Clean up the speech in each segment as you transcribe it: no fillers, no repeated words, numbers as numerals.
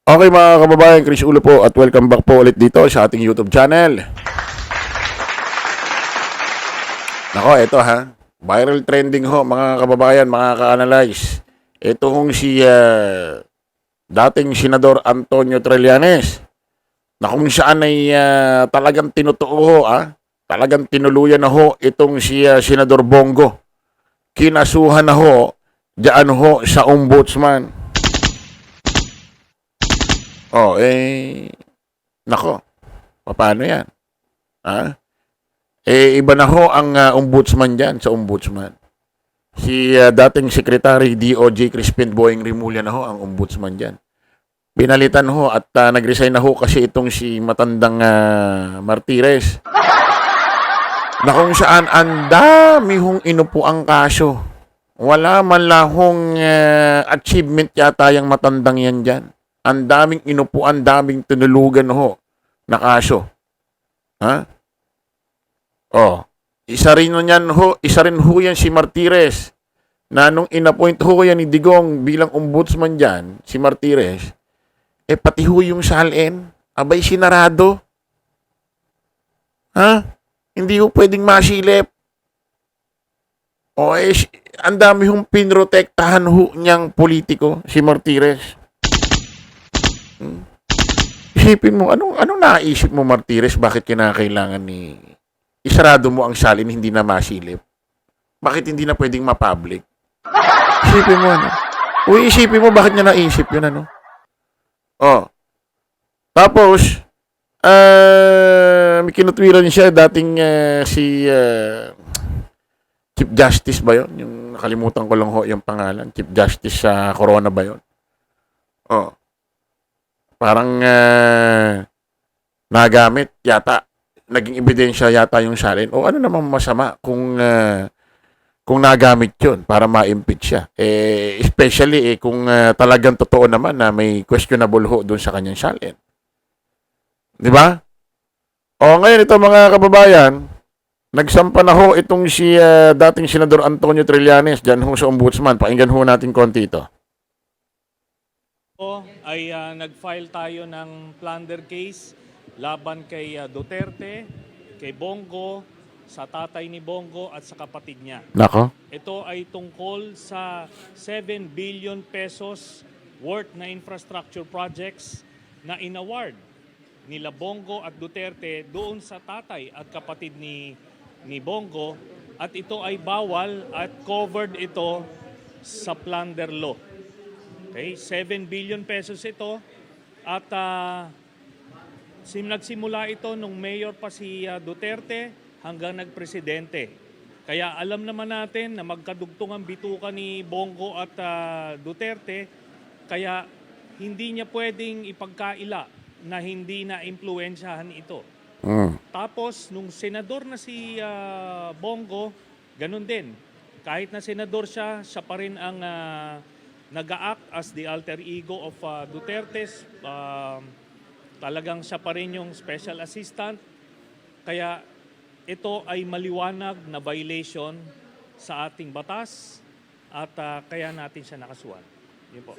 Okay mga kababayan, Chris Ulo po at welcome back po ulit dito sa ating YouTube channel. Nako, ito ha. Viral trending ho mga kababayan, mga ka-analyze. Ito hong si dating Senador Antonio Trillanes na kung saan ay talagang tinutuo ho, talagang tinuluyan na ho itong si Senador Bongo. Kinasuhan na ho diyan ho sa ombudsman. Nako, paano yan? Ha? Iba na ho ang ombudsman dyan sa ombudsman. Si dating Secretary DOJ Crispin Boyeng Rimulya na ho ang ombudsman dyan. Pinalitan ho at nag-resign na ho kasi itong si matandang Martires. Na kung saan ang dami hong inupo ang kaso. Wala man lang hong achievement yata yung matandang yan dyan. Ang daming inupo, ang daming tinulugan ho na kaso. Ha? Isa rin ho yan si Martires. Na nung inappoint ho yan ni Digong bilang ombudsman dyan, si Martires, pati ho yung salin, abay sinarado. Ha? Hindi ho pwedeng masilip. Ang dami hong pinrotektahan ho niyang politiko, si Martires. Isipin mo, anong naisip mo, Martires, bakit kinakailangan ni isarado mo ang salin hindi na masilip? Bakit hindi na pwedeng mapublic? Isipin mo, isipin mo, bakit niya naisip yun, Tapos, may kinutwiran siya, dating si Chief Justice ba yun? Yung nakalimutan ko lang ho yung pangalan. Chief Justice sa Corona ba yun? Parang nagamit yata, naging ebidensya yata yung salin. Ano namang masama kung nagamit yun para ma-impeach siya. Especially kung talagang totoo naman na may questionable ho doon sa kanyang salin. Di ba? Ngayon ito mga kababayan, nagsampa na ho itong si dating Senador Antonio Trillanes dyan ho sa ombudsman. Pakinggan ho natin konti ito. Ay nag-file tayo ng plunder case laban kay Duterte, kay Bongo, sa tatay ni Bongo at sa kapatid niya. Nako. Ito ay tungkol sa 7 billion pesos worth na infrastructure projects na inaward nila Bongo at Duterte doon sa tatay at kapatid ni Bongo, at ito ay bawal at covered ito sa plunder law. Okay, 7 billion pesos ito at nagsimula ito nung mayor pa si Duterte hanggang nagpresidente. Kaya alam naman natin na magkadugtong ang bituka ni Bongo at Duterte, kaya hindi niya pwedeng ipagkaila na hindi na impluwensyahan ito. Tapos nung senador na si Bongo, ganun din. Kahit na senador siya, siya pa rin ang nag-a-act as the alter ego of Duterte's. Talagang siya pa rin yung special assistant. Kaya ito ay maliwanag na violation sa ating batas at kaya natin siya nakasuhan. Yun po.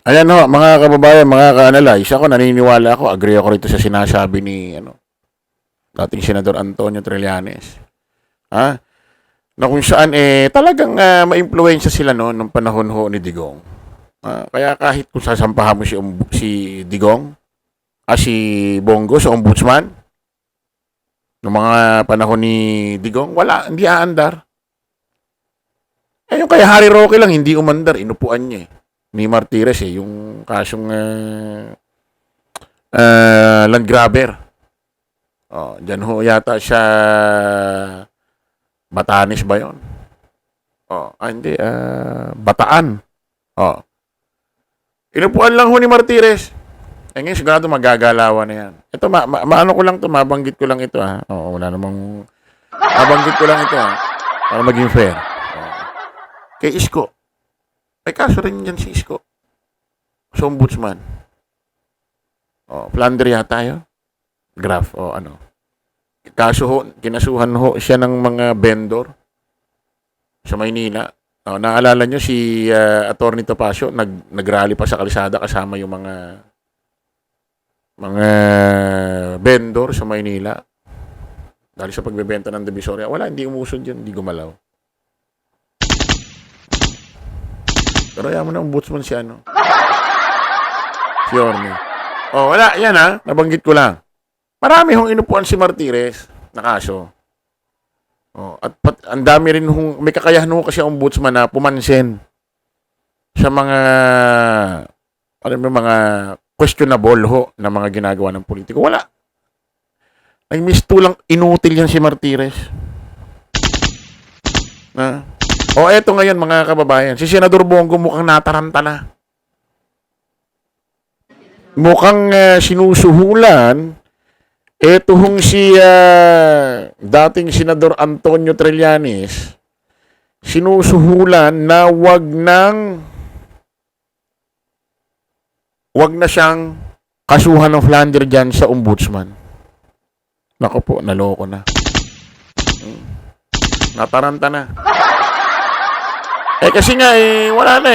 Ayan ho, mga kababayan, mga ka-analyze. Ako naniniwala ako, agree ako rito sa sinasabi ni dating Senador Antonio Trillanes. Na kung saan talagang ma-impluwensya sila nung panahon ho ni Digong. Kaya kahit kung sasampahan mo si Digong, si Bongo sa ombudsman, noong mga panahon ni Digong, hindi aandar. Yung kay Harry Roque lang, hindi umandar, inupuan niya ni Martires yung kasong land grabber. Diyan ho yata siya Batanes ba yun? Hindi. Bataan. Inupuan lang ho ni Martires. Ngayon sigurado magagalawan na yan. Ito, maano ko lang ito, mabanggit ko lang ito wala namang, mabanggit ko lang ito para maging fair. Kay Isko. May kaso rin yan si Isko. Sa ombudsman. Plunder yata yun. Graph, Kaso ho, kinasuhan ho siya ng mga vendor sa Maynila. Naalala nyo si Atty. Topacio, nagrally pa sa kalsada kasama yung mga vendor sa Maynila. Dahil sa pagbebenta ng Divisoria. Wala, hindi umusod yun, hindi gumalaw. Pero ayaw mo na ombudsman si si Orme. Wala, yan nabanggit ko lang. Marami hong inupuan si Martires na kaso. At ang dami rin may kakayahan ho kasi ang ombudsman na pumansin sa mga mga questionable ho na mga ginagawa ng politiko. Wala. Nag-mistulang inutil yan si Martires. Eto ngayon mga kababayan, si Senador Bongo mukhang nataranta na. Mukhang sinusuhulan eto hong si dating Senador Antonio Trillanes, sinusuhulan na wag na siyang kasuhan ng Flander dyan sa ombudsman. Nako po, naloko na. Nataranta na. Kasi nga wala na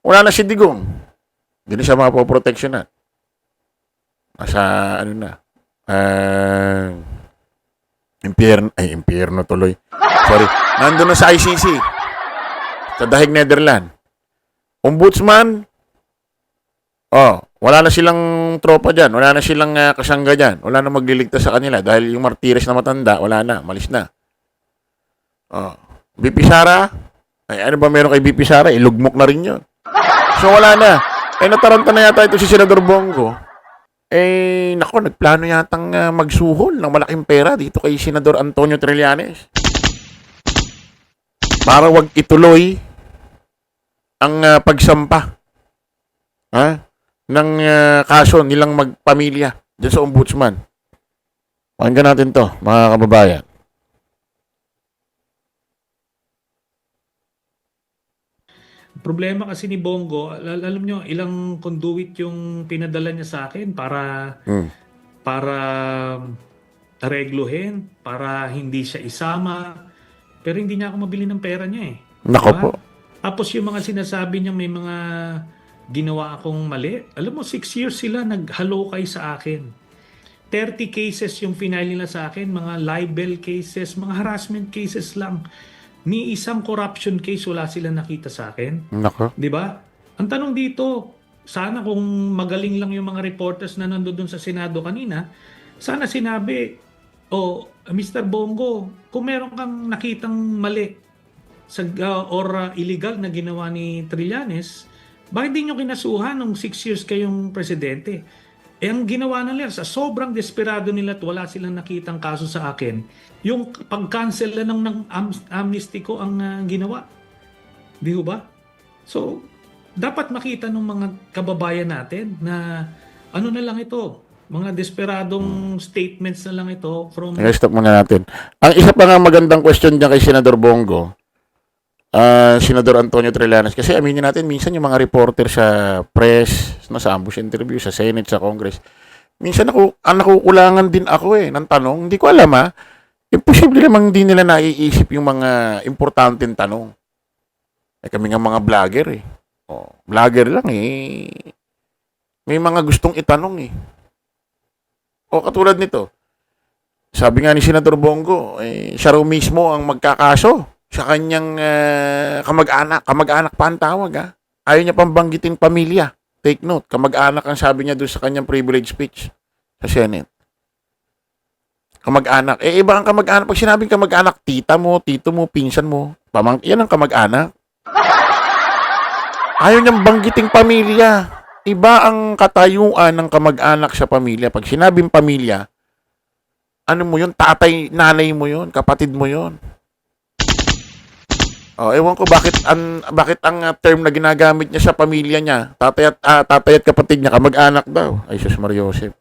Wala na si Digong. Hindi na siya mapoproteksyonan. Nasa impyerno tuloy. Sorry. Nandun na sa ICC. Sa Dahig, Netherlands. Ombudsman, wala na silang tropa dyan. Wala na silang kasangga dyan. Wala na magliligtas sa kanila. Dahil yung Martires na matanda, wala na. Malis na. BP Sara, ano ba meron kay BP Sara? Ilugmok na rin yun. So wala na. Nataranta na yata ito si Senador Bongo. Nako, nagplano yatang magsuhol ng malaking pera dito kay Senador Antonio Trillanes. Para wag ituloy ang pagsampa ng kaso nilang magpamilya dyan sa ombudsman. Pakinggan natin to, mga kababayan. Problema kasi ni Bongo, alam nyo, ilang conduit yung pinadala niya sa akin para aregluhin, para hindi siya isama. Pero hindi niya ako mabili ng pera niya Nako po. Tapos yung mga sinasabi niya may mga ginawa akong mali. Alam mo, 6 years sila naghalokay sa akin. 30 cases yung final nila sa akin, mga libel cases, mga harassment cases lang. Ni isang corruption case wala sila nakita sa akin. Nako. 'Di ba? Ang tanong dito, sana kung magaling lang yung mga reporters na nandoon sa Senado kanina, sana sinabi, Mr. Bongo, kung meron kang nakitang mali or illegal na ginawa ni Trillanes, bakit di nyo kinasuhan nung 6 years kayong presidente? Ang ginawa nila, sa sobrang desperado nila at wala silang nakitang kaso sa akin, yung pag-cancel na ng amnesty ko ang ginawa. Di ba? So, dapat makita ng mga kababayan natin na ano na lang ito, mga desperadong statements na lang ito from... Stop muna natin. Ang isa pa nga magandang question dyan kay Senador Bongo, Senador Antonio Trillanes, kasi aminin natin, minsan yung mga reporter sa press, sa ambush interview, sa Senate, sa Congress, minsan nakukulangan din ako ng tanong. Hindi ko alam imposible namang hindi nila naiisip yung mga importanteng tanong. Kami nga mga vlogger vlogger lang may mga gustong itanong katulad nito. Sabi nga ni Senador Bongo, siya raw mismo ang magkakaso sa kanyang kamag-anak. Kamag-anak pa ang tawag Ayaw niya pang banggitin pamilya. Take note, kamag-anak ang sabi niya doon sa kanyang privilege speech sa Senate. Kamag-anak. Iba ang kamag-anak. Pag sinabing kamag-anak, tita mo, tito mo, pinsan mo, yan ang kamag-anak. Ayaw niyang banggiting pamilya. Iba ang katayuan ng kamag-anak sa pamilya. Pag sinabing pamilya, ano mo yun? Tatay, nanay mo yun, kapatid mo yun. Ewan ko bakit ang term na ginagamit niya sa pamilya niya, tatay at kapatid niya, kamag-anak daw. Ay, Sus Mario Joseph.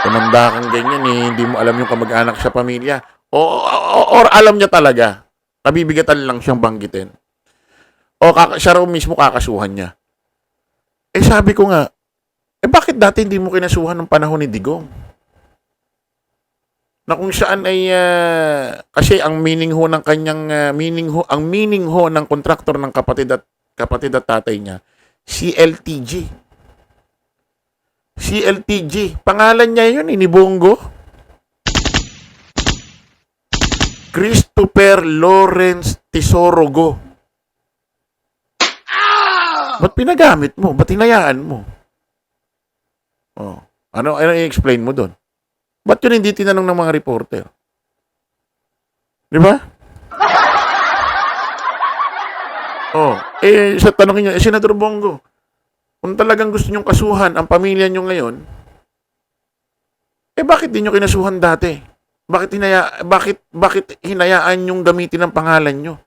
Tumanda kang ganyan hindi mo alam yung kamag-anak sa pamilya. Or alam niya talaga. Nabibigatan lang siyang banggitin. Siya raw mismo kakasuhan niya. Sabi ko nga, bakit dati hindi mo kinasuhan ng panahon ni Digong? na kung saan ay kasi ang meaning ho ng kanyang ang meaning ho ng kontraktor ng kapatid at tatay niya, CLTG. CLTG, pangalan niya yun, ni Bongo. Christopher Lawrence Tesorogo. Ba't pinagamit mo? Ba't hinayaan mo? Oh, ano i-explain mo doon? Ba't yun hindi tinanong ng mga reporter? Di ba? Sa tanongin niyo, Senador Bongo, kung talagang gusto niyong kasuhan ang pamilya niyo ngayon, bakit di niyo kinasuhan dati? Bakit hinayaan niyong gamitin ang pangalan niyo?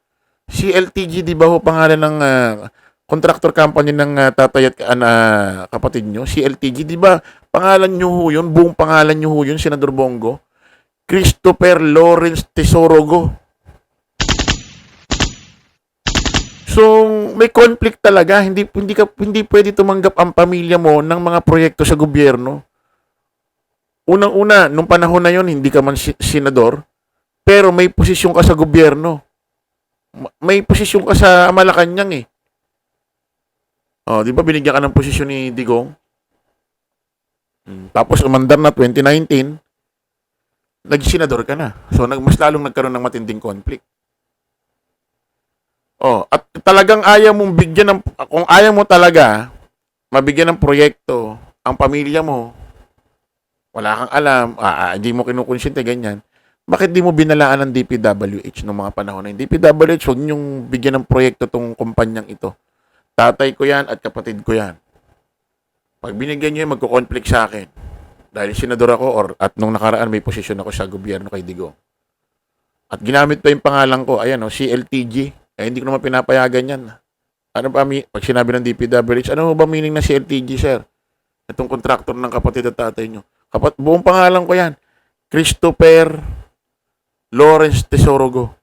CLTG, di ba ho pangalan ng contractor company ng tatay at kapatid niyo? CLTG, di ba pangalan niyo ho yun? Buong pangalan niyo ho yun, Senador Bongo? Christopher Lawrence Tesorogo. So, may conflict talaga. Hindi pwede tumanggap ang pamilya mo ng mga proyekto sa gobyerno. Unang-una, nung panahon na yon, hindi ka man senador, pero may posisyon ka sa gobyerno. May posisyon ka sa Malacanang eh. Di ba binigyan ka ng posisyon ni Digong? Tapos umandar na 2019, nag-senador ka na. So, mas lalong nagkaroon ng matinding conflict. At talagang ayaw mong bigyan kung ayaw mo talaga mabigyan ng proyekto ang pamilya mo, wala kang alam, hindi mo kinukonsinti, ganyan, bakit di mo binalaan ng DPWH noong mga panahon na yun? DPWH, huwag niyong bigyan ng proyekto tong kumpanyang ito. Tatay ko yan at kapatid ko yan. Pag binigyan niyo yan, magko-conflict sa akin. Dahil senador ako at nung nakaraan may posisyon ako sa gobyerno kay Digong. At ginamit pa yung pangalan ko, ayan CLTG. Hindi ko naman pinapayagan yan. Ano ba, pag sinabi ng DPWH, ano ba meaning na CLTG, sir? Itong kontraktor ng kapatid at tatay nyo. Buong pangalan ko yan. Christopher Lawrence Tesorogo.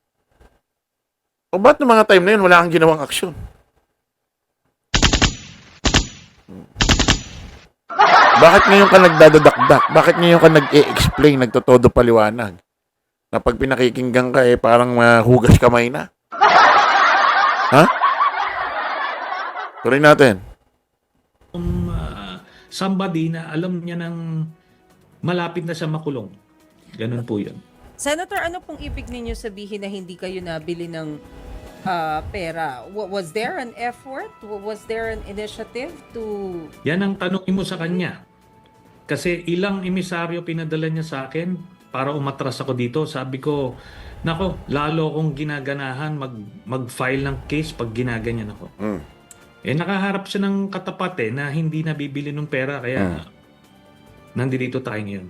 Ba't ng mga time na yun, wala kang ginawang aksyon? Bakit ngayon ka nagdadadakdak? Bakit ngayon ka nag-e-explain, nagtotodo paliwanag? Na pag pinakikinggan ka, parang hugas kamay na? Ha? Tuloy natin. Somebody na alam niya ng malapit na siya makulong. Ganun po yun. Senator, ano pong ibig ninyo sabihin na hindi kayo nabili ng pera? Was there an effort? Was there an initiative to... Yan ang tanongin mo sa kanya. Kasi ilang emisaryo pinadala niya sa akin para umatras ako dito. Sabi ko, nako, lalo akong ginaganahan mag-file ng case pag ginaganyan ako. Nakaharap siya ng katapat na hindi nabibili ng pera. Kaya nandito tayo ngayon.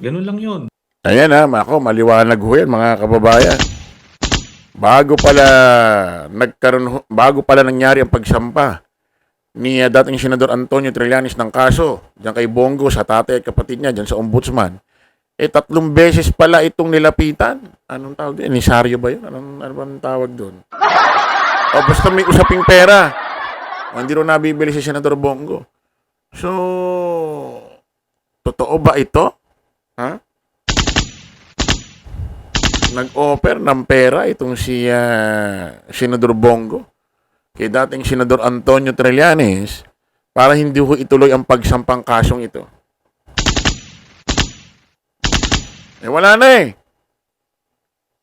Ganun lang yun. Ayan maliwanag ho yan mga kababayan. Bago pala nangyari ang pagsampa ni dating Senador Antonio Trillanes ng kaso diyan kay Bongo sa tatay at kapatid niya diyan sa ombudsman, 3 beses pala itong nilapitan. Anong tawag doon? Emisaryo ba yun? Ano ba ang tawag doon? Basta may usaping pera. Hindi rin nabibili si Senador Bongo. So, totoo ba ito? Ha? Nag-offer ng pera itong si Senador Bongo kay dating Senador Antonio Trillanes para hindi ho ituloy ang pagsampang kasong ito. Wala na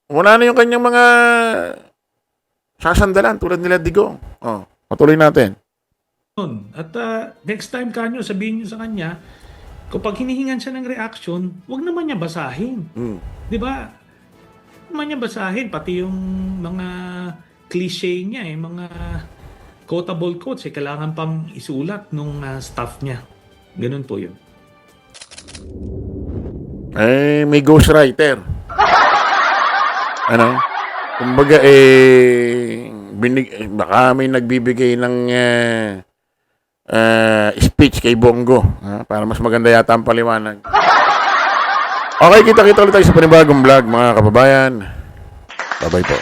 Wala na yung kanyang mga sasandalan tulad nila Digong. Patuloy natin. At next time kanyo, sabihin nyo sa kanya, kapag hinihingan siya ng reaction, wag naman niya basahin. Di ba? Naman niya basahin, pati yung mga cliche niya, mga quotable quotes, kailangan pang isulat nung staff niya. Ganun po yun. May ghostwriter. Kumbaga, baka may nagbibigay ng speech kay Bongo para mas maganda yata ang paliwanag. Okay, kita-kita ulit tayo sa panibagong vlog, mga kababayan. Bye-bye po.